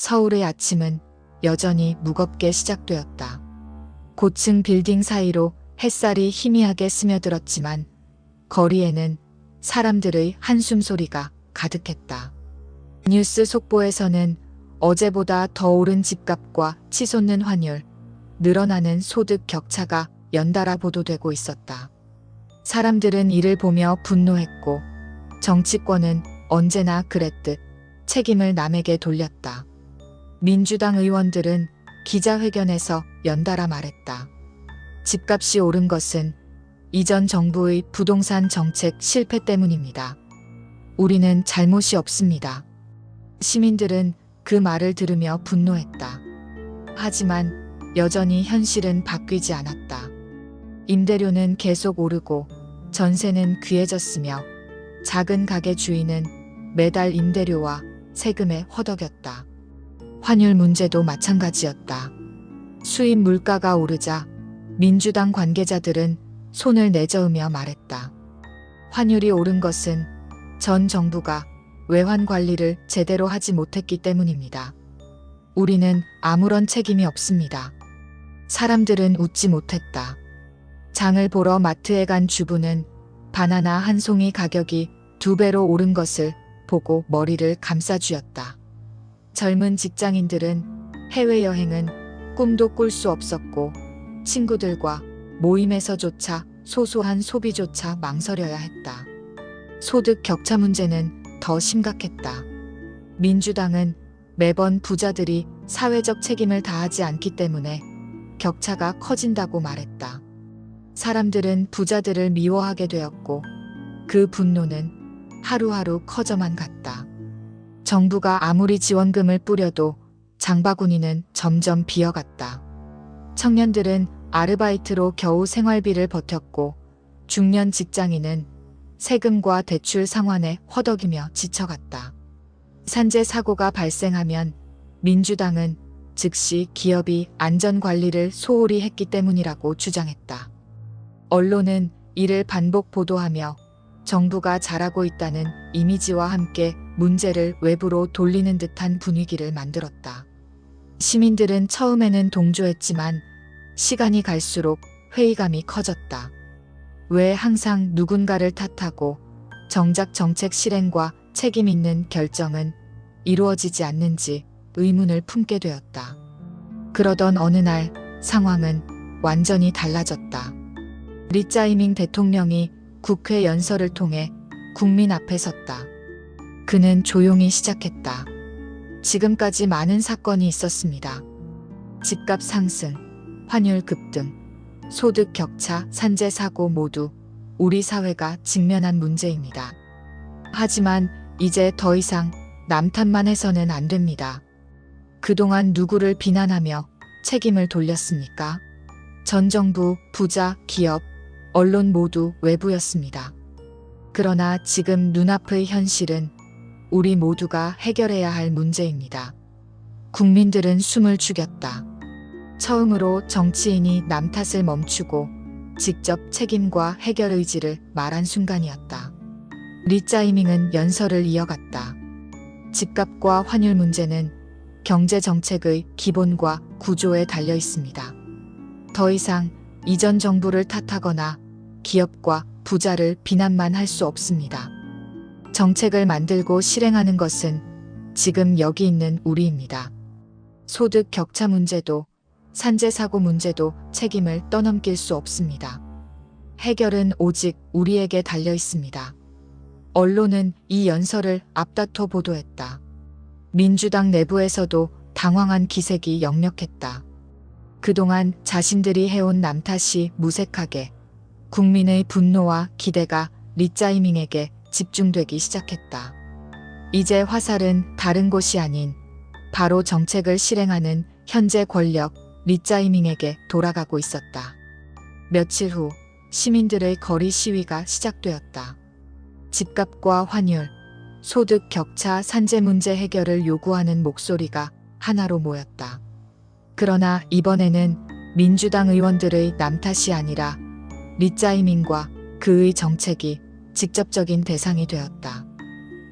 서울의 아침은 여전히 무겁게 시작되었다. 고층 빌딩 사이로 햇살이 희미하게 스며들었지만 거리에는 사람들의 한숨 소리가 가득했다. 뉴스 속보에서는 어제보다 더 오른 집값과 치솟는 환율, 늘어나는 소득 격차가 연달아 보도되고 있었다. 사람들은 이를 보며 분노했고 정치권은 언제나 그랬듯 책임을 남에게 돌렸다. 민주당 의원들은 기자회견에서 연달아 말했다. 집값이 오른 것은 이전 정부의 부동산 정책 실패 때문입니다. 우리는 잘못이 없습니다. 시민들은 그 말을 들으며 분노했다. 하지만 여전히 현실은 바뀌지 않았다. 임대료는 계속 오르고 전세는 귀해졌으며 작은 가게 주인은 매달 임대료와 세금에 허덕였다. 환율 문제도 마찬가지였다. 수입 물가가 오르자 민주당 관계자들은 손을 내저으며 말했다. 환율이 오른 것은 전 정부가 외환 관리를 제대로 하지 못했기 때문입니다. 우리는 아무런 책임이 없습니다. 사람들은 웃지 못했다. 장을 보러 마트에 간 주부는 바나나 한 송이 가격이 2배로 오른 것을 보고 머리를 감싸쥐었다. 젊은 직장인들은 해외여행은 꿈도 꿀 수 없었고 친구들과 모임에서조차 소소한 소비조차 망설여야 했다. 소득 격차 문제는 더 심각했다. 민주당은 매번 부자들이 사회적 책임을 다하지 않기 때문에 격차가 커진다고 말했다. 사람들은 부자들을 미워하게 되었고 그 분노는 하루하루 커져만 갔다. 정부가 아무리 지원금을 뿌려도 장바구니는 점점 비어갔다. 청년들은 아르바이트로 겨우 생활비를 버텼고 중년 직장인은 세금과 대출 상환에 허덕이며 지쳐갔다. 산재 사고가 발생하면 민주당은 즉시 기업이 안전관리를 소홀히 했기 때문이라고 주장했다. 언론은 이를 반복 보도하며 정부가 잘하고 있다는 이미지와 함께 문제를 외부로 돌리는 듯한 분위기를 만들었다. 시민들은 처음에는 동조했지만 시간이 갈수록 회의감이 커졌다. 왜 항상 누군가를 탓하고 정작 정책 실행과 책임 있는 결정은 이루어지지 않는지 의문을 품게 되었다. 그러던 어느 날 상황은 완전히 달라졌다. 리짜이밍 대통령이 국회 연설을 통해 국민 앞에 섰다. 그는 조용히 시작했다. 지금까지 많은 사건이 있었습니다. 집값 상승, 환율 급등, 소득 격차, 산재 사고 모두 우리 사회가 직면한 문제입니다. 하지만 이제 더 이상 남 탓만 해서는 안 됩니다. 그동안 누구를 비난하며 책임을 돌렸습니까? 전 정부, 부자, 기업, 언론 모두 외부였습니다. 그러나 지금 눈앞의 현실은 우리 모두가 해결해야 할 문제입니다. 국민들은 숨을 죽였다. 처음으로 정치인이 남 탓을 멈추고 직접 책임과 해결 의지를 말한 순간이었다. 리짜이밍은 연설을 이어갔다. 집값과 환율 문제는 경제 정책의 기본과 구조에 달려 있습니다. 더 이상 이전 정부를 탓하거나 기업과 부자를 비난만 할 수 없습니다. 정책을 만들고 실행하는 것은 지금 여기 있는 우리입니다. 소득 격차 문제도 산재 사고 문제도 책임을 떠넘길 수 없습니다. 해결은 오직 우리에게 달려 있습니다. 언론은 이 연설을 앞다퉈 보도했다. 민주당 내부에서도 당황한 기색이 역력했다. 그동안 자신들이 해온 남 탓이 무색하게 국민의 분노와 기대가 리짜이밍에게 집중되기 시작했다. 이제 화살은 다른 곳이 아닌 바로 정책을 실행하는 현재 권력 리짜이밍에게 돌아가고 있었다. 며칠 후 시민들의 거리 시위가 시작되었다. 집값과 환율, 소득 격차, 산재 문제 해결을 요구하는 목소리가 하나로 모였다. 그러나 이번에는 민주당 의원들의 남 탓이 아니라 리짜이밍과 그의 정책이 직접적인 대상이 되었다.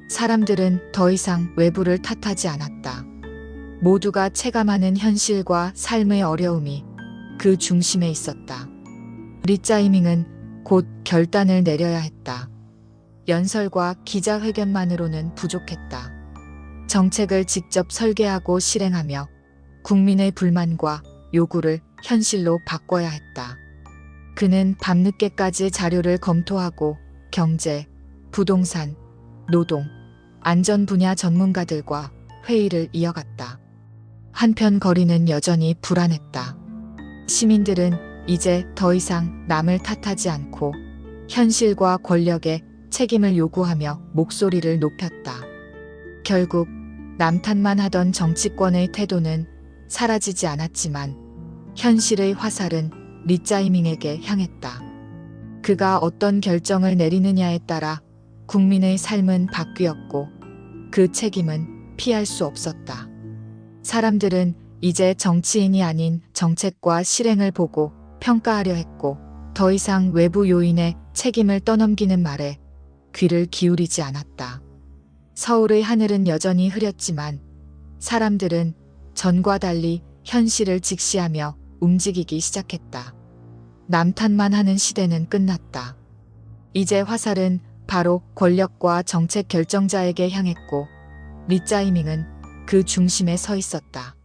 사람들은 더 이상 외부를 탓하지 않았다. 모두가 체감하는 현실과 삶의 어려움이 그 중심에 있었다. 리짜이밍은 곧 결단을 내려야 했다. 연설과 기자회견만으로는 부족했다. 정책을 직접 설계하고 실행하며 국민의 불만과 요구를 현실로 바꿔야 했다. 그는 밤늦게까지 자료를 검토하고 경제, 부동산, 노동, 안전 분야 전문가들과 회의를 이어갔다. 한편 거리는 여전히 불안했다. 시민들은 이제 더 이상 남을 탓하지 않고 현실과 권력에 책임을 요구하며 목소리를 높였다. 결국 남 탓만 하던 정치권의 태도는 사라지지 않았지만 현실의 화살은 리짜이밍에게 향했다. 그가 어떤 결정을 내리느냐에 따라 국민의 삶은 바뀌었고 그 책임은 피할 수 없었다. 사람들은 이제 정치인이 아닌 정책과 실행을 보고 평가하려 했고 더 이상 외부 요인의 책임을 떠넘기는 말에 귀를 기울이지 않았다. 서울의 하늘은 여전히 흐렸지만 사람들은 전과 달리 현실을 직시하며 움직이기 시작했다. 남 탓만 하는 시대는 끝났다. 이제 화살은 바로 권력과 정책 결정자에게 향했고 리짜이밍은 그 중심에 서 있었다.